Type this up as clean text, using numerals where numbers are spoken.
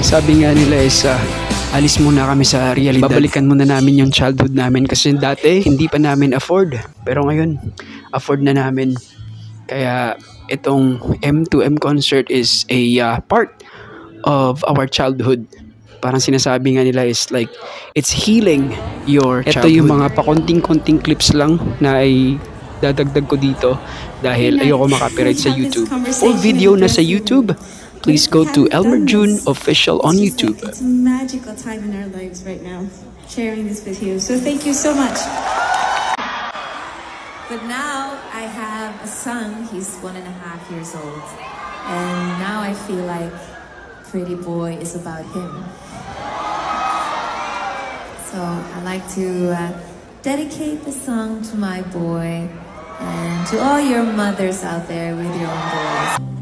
Sabi nga nila is alis muna kami sa realidad. Babalikan muna namin yung childhood namin kasi dati hindi pa namin afford. Pero ngayon, afford na namin. Kaya itong M2M concert is a part of our childhood. Parang sinasabi nga nila is like, it's healing your childhood. Ito yung mga pakonting-konting clips lang na ay dadagdag ko dito dahil ayoko makapiright sa YouTube. Full video na sa YouTube. Please go to Elmer June Official on YouTube. It's a magical time in our lives right now, sharing this with you. So thank you so much. But now I have a son, he's 1.5 years old. And now I feel like Pretty Boy is about him. So I'd like to dedicate the song to my boy and to all your mothers out there with your own boys.